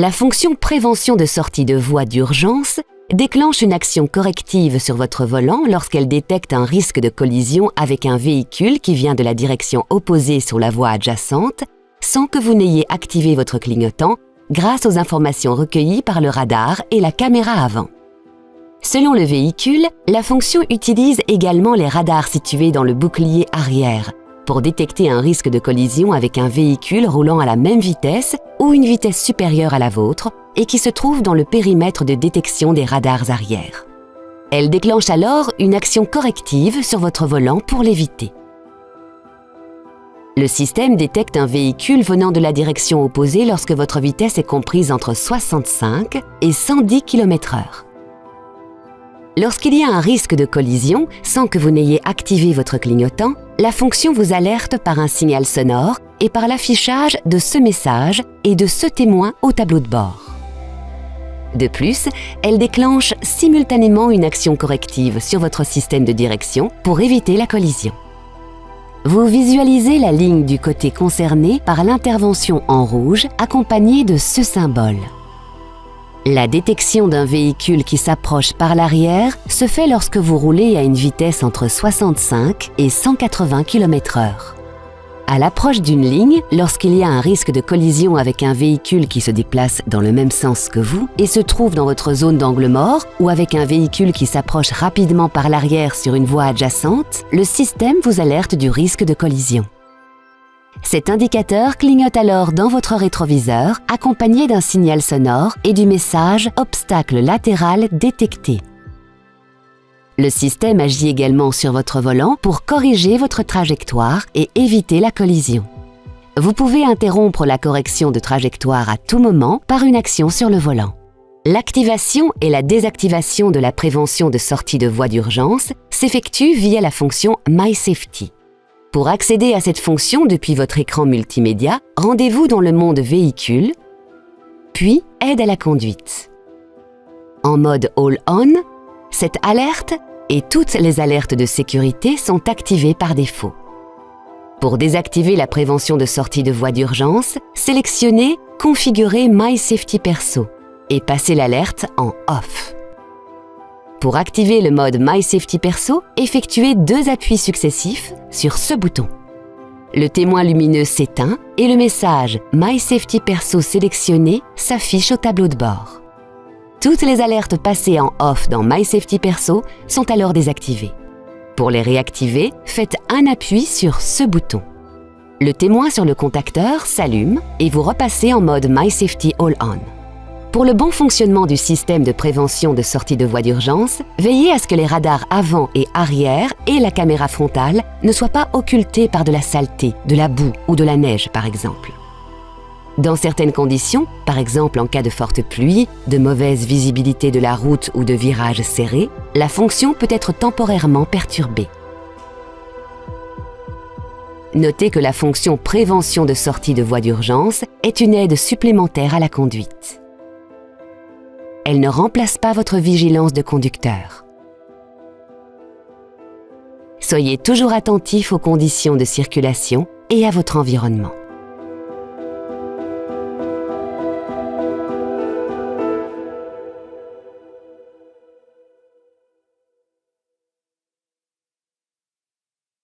La fonction prévention de sortie de voie d'urgence déclenche une action corrective sur votre volant lorsqu'elle détecte un risque de collision avec un véhicule qui vient de la direction opposée sur la voie adjacente, sans que vous n'ayez activé votre clignotant grâce aux informations recueillies par le radar et la caméra avant. Selon le véhicule, la fonction utilise également les radars situés dans le bouclier arrière pour détecter un risque de collision avec un véhicule roulant à la même vitesse ou une vitesse supérieure à la vôtre et qui se trouve dans le périmètre de détection des radars arrière. Elle déclenche alors une action corrective sur votre volant pour l'éviter. Le système détecte un véhicule venant de la direction opposée lorsque votre vitesse est comprise entre 65 et 110 km/h. Lorsqu'il y a un risque de collision, sans que vous n'ayez activé votre clignotant, la fonction vous alerte par un signal sonore et par l'affichage de ce message et de ce témoin au tableau de bord. De plus, elle déclenche simultanément une action corrective sur votre système de direction pour éviter la collision. Vous visualisez la ligne du côté concerné par l'intervention en rouge accompagnée de ce symbole. La détection d'un véhicule qui s'approche par l'arrière se fait lorsque vous roulez à une vitesse entre 65 et 180 km/h. À l'approche d'une ligne, lorsqu'il y a un risque de collision avec un véhicule qui se déplace dans le même sens que vous et se trouve dans votre zone d'angle mort, ou avec un véhicule qui s'approche rapidement par l'arrière sur une voie adjacente, le système vous alerte du risque de collision. Cet indicateur clignote alors dans votre rétroviseur, accompagné d'un signal sonore et du message « Obstacle latéral détecté ». Le système agit également sur votre volant pour corriger votre trajectoire et éviter la collision. Vous pouvez interrompre la correction de trajectoire à tout moment par une action sur le volant. L'activation et la désactivation de la prévention de sortie de voie d'urgence s'effectuent via la fonction My Safety. Pour accéder à cette fonction depuis votre écran multimédia, rendez-vous dans le monde Véhicule, puis Aide à la conduite. En mode All-On, cette alerte et toutes les alertes de sécurité sont activées par défaut. Pour désactiver la prévention de sortie de voie d'urgence, sélectionnez « Configurer My Safety Perso » et passez l'alerte en « Off ». Pour activer le mode My Safety Perso, effectuez 2 appuis successifs sur ce bouton. Le témoin lumineux s'éteint et le message My Safety Perso sélectionné s'affiche au tableau de bord. Toutes les alertes passées en off dans My Safety Perso sont alors désactivées. Pour les réactiver, faites un appui sur ce bouton. Le témoin sur le contacteur s'allume et vous repassez en mode My Safety All On. Pour le bon fonctionnement du système de prévention de sortie de voie d'urgence, veillez à ce que les radars avant et arrière et la caméra frontale ne soient pas occultés par de la saleté, de la boue ou de la neige par exemple. Dans certaines conditions, par exemple en cas de forte pluie, de mauvaise visibilité de la route ou de virages serrés, la fonction peut être temporairement perturbée. Notez que la fonction prévention de sortie de voie d'urgence est une aide supplémentaire à la conduite. Elle ne remplace pas votre vigilance de conducteur. Soyez toujours attentif aux conditions de circulation et à votre environnement.